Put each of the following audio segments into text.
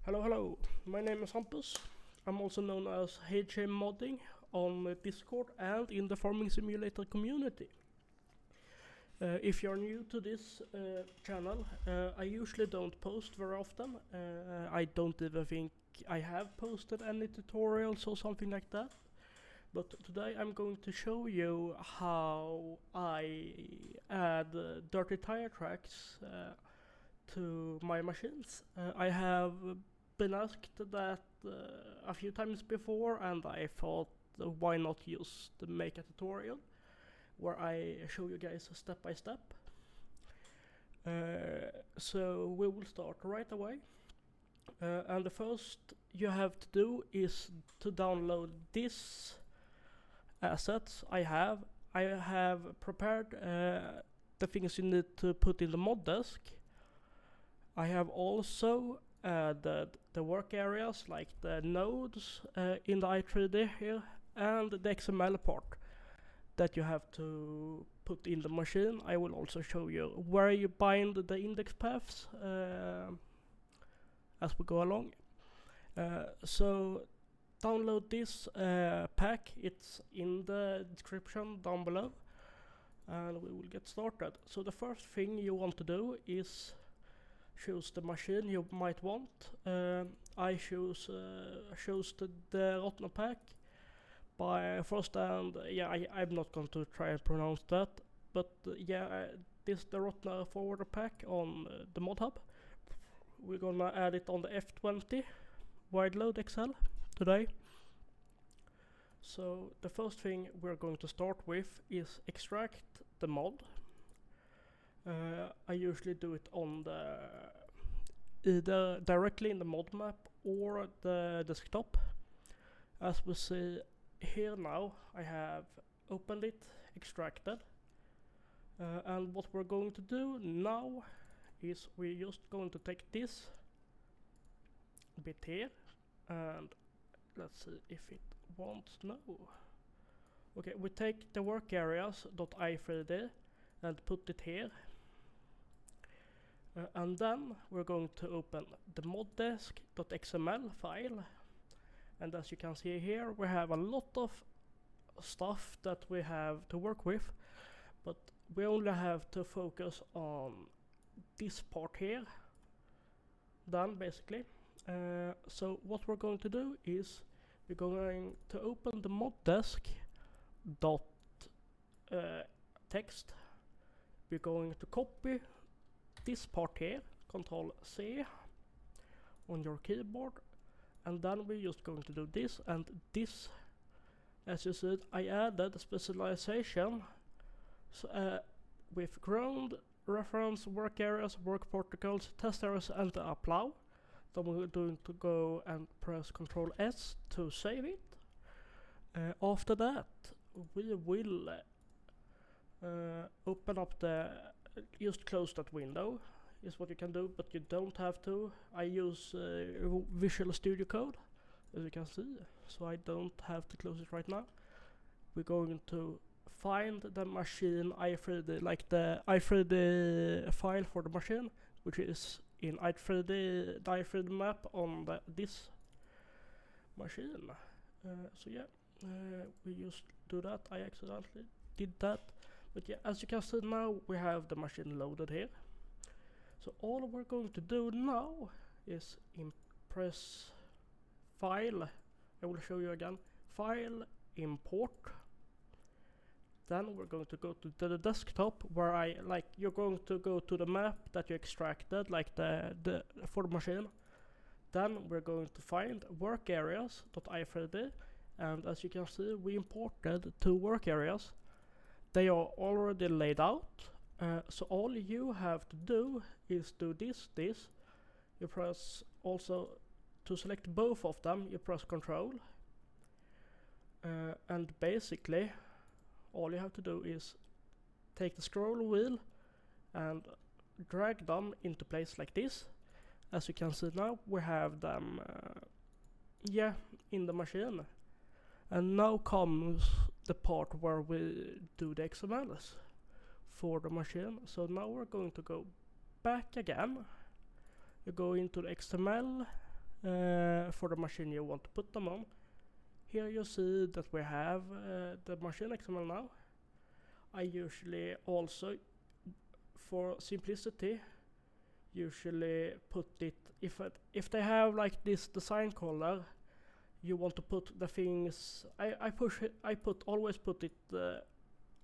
Hello, hello. My name is Hampus. I'm also known as HM Modding on Discord and in the Farming Simulator community. If you're new to this channel, I usually don't post very often. I don't even think I have posted any tutorials or something like that. But today I'm going to show you how I add dirty tire tracks to my machines. I have been asked that a few times before, and I thought why not make a tutorial where I show you guys step by step. So we will start right away. And the first you have to do is to download this assets I have. I have prepared the things you need to put in the mod desk. I have also added the work areas like the nodes in the i3D here and the XML part that you have to put in the machine. I will also show you where you bind the index paths as we go along. So download this pack, it's in the description down below, and we will get started. So the first thing you want to do is choose the machine you might want. I chose the Rotner pack by Frost, and I'm not going to try and pronounce that, but this is the Rotner forwarder pack on the mod hub. We're gonna add it on the F20 wide load XL today. So the first thing we're going to start with is extract the mod. I usually do it on either directly in the mod map or the desktop. As we see here now, I have opened it, extracted, and what we're going to do now is we're just going to take this bit here, and let's see if it wants no. Okay, we take the work areas.i3d and put it here. And then we're going to open the moddesk.xml file, and as you can see here we have a lot of stuff that we have to work with, but we only have to focus on this part here. Done basically. So what we're going to do is we're going to open the moddesk.text. We're going to copy this part here, Control C on your keyboard, and then we're just going to do this and this. As you see, I added specialization with ground, reference, work areas, work protocols, test areas, and the apply. Then we're going to go and press Control S to save it. After that, we will open up just close that window is what you can do, but you don't have to. I use Visual Studio Code, as you can see, so I don't have to close it right now. We're going to find the machine i3D, like the i3D file for the machine, which is in the i3D map on this machine. So yeah, we just do that. I accidentally did that. But yeah, as you can see now, we have the machine loaded here. So all we're going to do now is press File. I will show you again. File, Import. Then we're going to go to the desktop where you're going to go to the map that you extracted, like for the machine. Then we're going to find work areas.i3d, and as you can see, we imported 2 work areas. They are already laid out, so all you have to do is do this. You press also to select both of them, you press Control, and basically all you have to do is take the scroll wheel and drag them into place like this. As you can see now, we have them in the machine. And now comes the part where we do the XMLs for the machine. So now we're going to go back again. You go into the XML for the machine you want to put them on. Here you see that we have the machine XML now. I usually also, for simplicity, usually put it, if they have like this design color, you want to put the things, always put it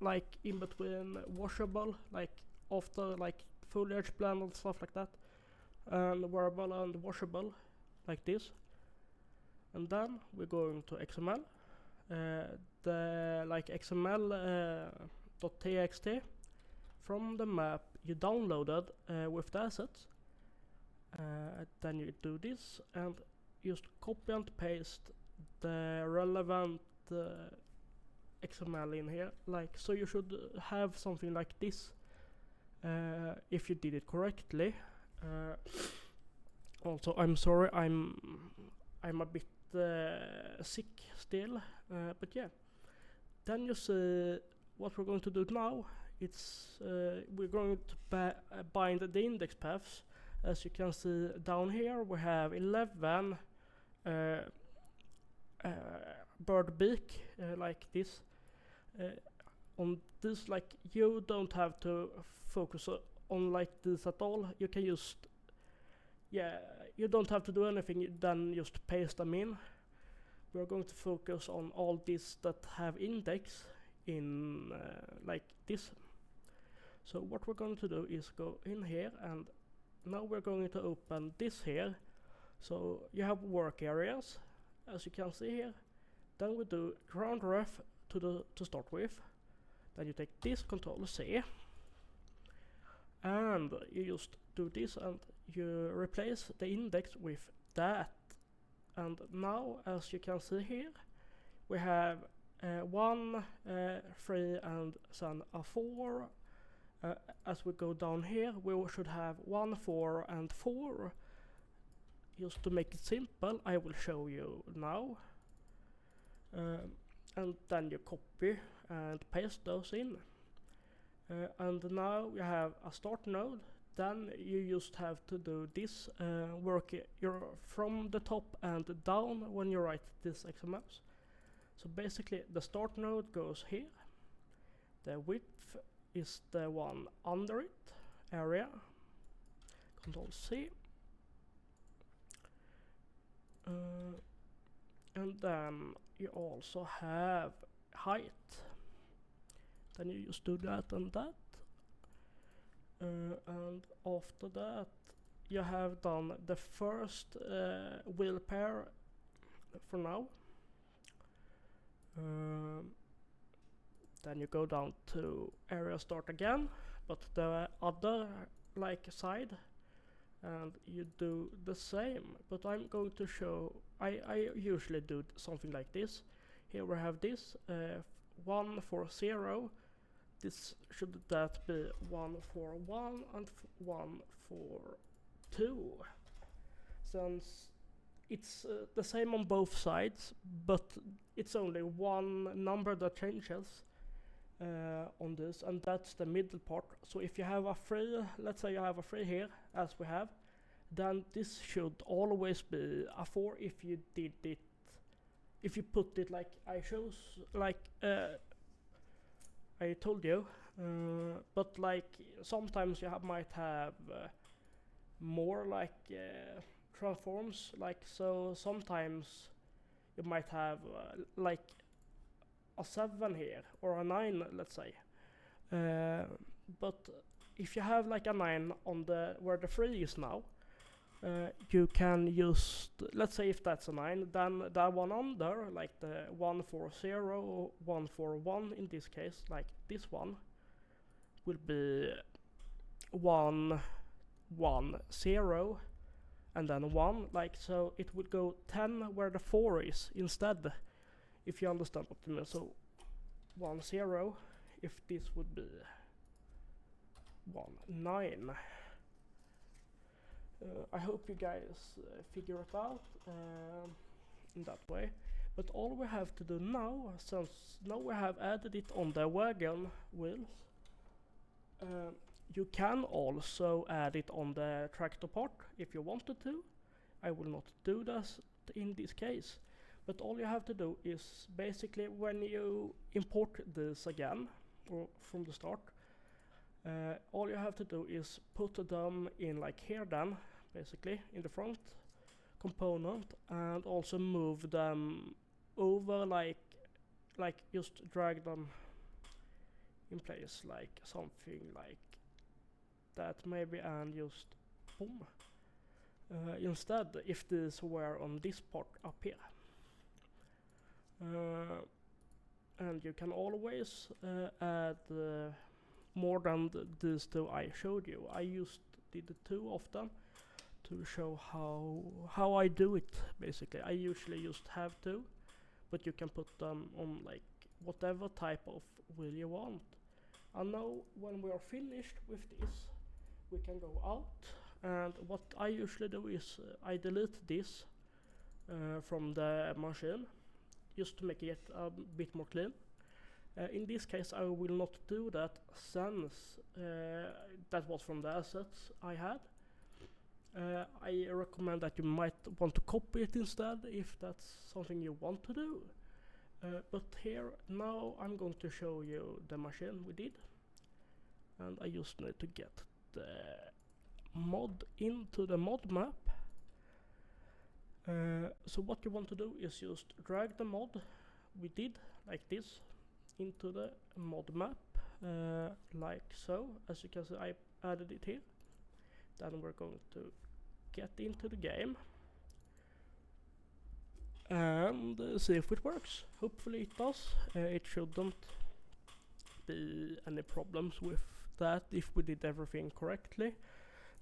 like in between washable, like after like foliage blend and stuff like that, and wearable and washable, like this. And then we're going to XML, the like XML.txt from the map you downloaded with the assets. Then you do this and just copy and paste the relevant XML in here, like so. You should have something like this if you did it correctly. Also, I'm sorry, I'm a bit sick still, but yeah. Then you see what we're going to do now. It's we're going to bind the index paths. As you can see down here, we have 11 bird beak like this. On this, like, you don't have to focus on like this at all. You can just, you don't have to do anything then just paste them in. We're going to focus on all these that have index in like this. So what we're going to do is go in here, and now we're going to open this here. So you have work areas, as you can see here. Then we do ground ref to start with. Then you take this, Control C, and you just do this, and you replace the index with that. And now, as you can see here, we have 1, 3, and then a 4. As we go down here, we should have 1, 4, and 4. Just to make it simple, I will show you now. And then you copy and paste those in. And now you have a start node. Then you just have to do this work from the top and down when you write this XMLs. So basically the start node goes here. The width is the one under it, area. Control C. And then you also have height. Then you just do that and that. And after that, you have done the first wheel pair for now. Then you go down to area start again, but the other like side, and you do the same. But I'm going to show, I usually do something like this. Here we have this 1 for 0. This should that be 1 for 1 and 1 for 2. Since it's the same on both sides, but it's only one number that changes on this, and that's the middle part. So if you have a 3, let's say you have a 3 here, as we have, then this should always be a 4 if you did it, if you put it like I chose, like I told you. But like sometimes you might have more like transforms, like so sometimes you might have like a 7 here or a 9, let's say. But if you have like a 9 on the where the 3 is now, you can just, let's say if that's a 9, then that one under, like the 1 for 0 or 1 for 1 in this case, like this one, will be 1, 1, 0, and then 1, like so it would go 10 where the 4 is instead, if you understand what I mean. So 1, 0, if this would be 1, 9. I hope you guys figure it out in that way. But all we have to do now, since now we have added it on the wagon wheels, you can also add it on the tractor part if you wanted to. I will not do this in this case, but all you have to do is basically when you import this again or from the start, all you have to do is put them in like here then, basically in the front component, and also move them over like just drag them in place like something like that maybe, and just boom. Instead, if these were on this part up here, and you can always add more than these two I showed you. I did the two of them to show how I do it. Basically, I usually just have two, but you can put them on like whatever type of wheel you want. And now when we are finished with this, we can go out, and what I usually do is I delete this from the machine just to make it a bit more clean. In this case I will not do that since that was from the assets I had. I recommend that you might want to copy it instead if that's something you want to do. But here now I'm going to show you the machine we did, and I just need to get the mod into the mod map. So what you want to do is just drag the mod we did like this into the mod map, like so. As you can see, I added it here. Then we're going to get into the game and see if it works. Hopefully it does. It shouldn't be any problems with that if we did everything correctly,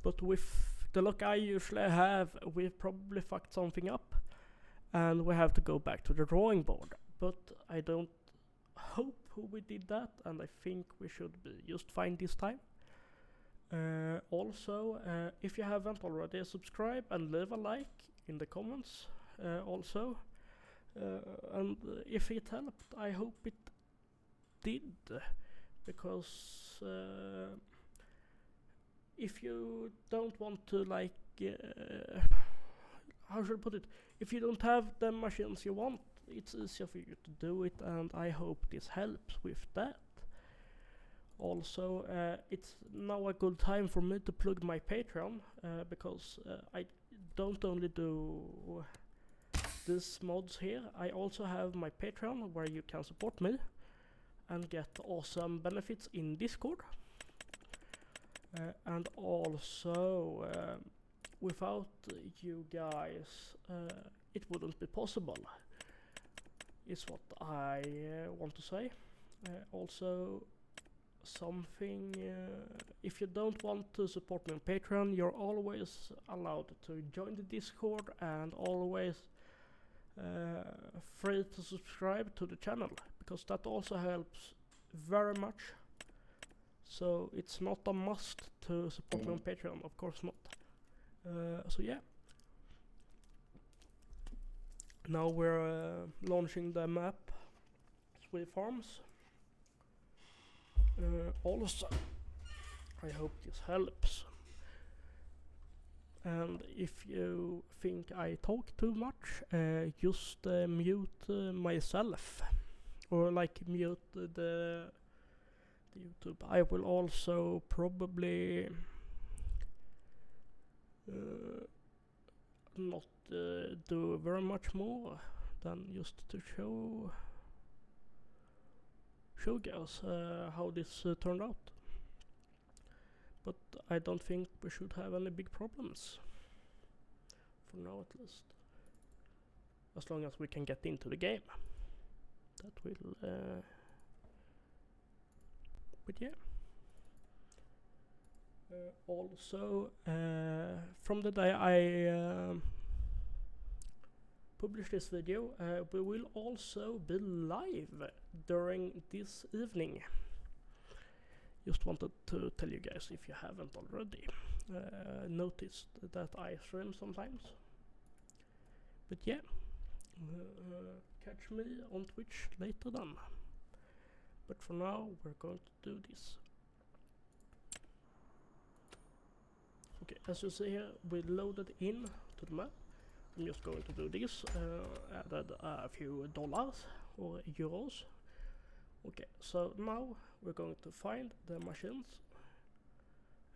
but with the luck I usually have, we probably fucked something up and we have to go back to the drawing board. But I don't hope we did that, and I think we should be just fine this time. Also, if you haven't already, subscribe and leave a like in the comments also. And if it helped, I hope it did, because if you don't want to like, how should I put it? If you don't have the machines you want, it's easier for you to do it, and I hope this helps with that. Also, it's now a good time for me to plug my Patreon, because I don't only do these mods here, I also have my Patreon where you can support me and get awesome benefits in Discord. And also, without you guys, it wouldn't be possible, is what I want to say. Also, something, if you don't want to support me on Patreon, you're always allowed to join the Discord, and always free to subscribe to the channel, because that also helps very much. So it's not a must to support me on Patreon, of course not. So yeah. Now we're launching the map Swede Farms. Also, I hope this helps. And if you think I talk too much, just mute myself, or like mute the YouTube. I will also probably not do very much more than just to show guys how this turned out. But I don't think we should have any big problems, for now at least, as long as we can get into the game. That will but yeah. Also, from the day I publish this video, we will also be live during this evening. Just wanted to tell you guys, if you haven't already noticed, that I stream sometimes. But yeah, catch me on Twitch later then. But for now, we're going to do this. Okay, as you see here, we loaded in to the map. I'm just going to do this, added a few dollars or euros. Okay, so now we're going to find the machines,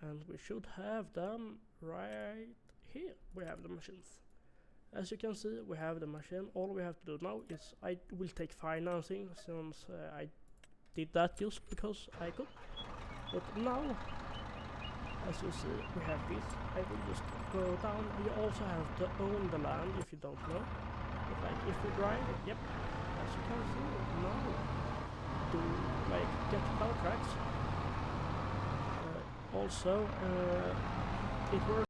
and we should have them right here. We have the machines. As you can see, we have the machine. All we have to do now is I will take financing, since I did that just because I could. But now, as you see, we have this. I will just go down. You also have to own the land if you don't know. But like if you drive, yep, as you can see now, to like get contracts. Also, it works.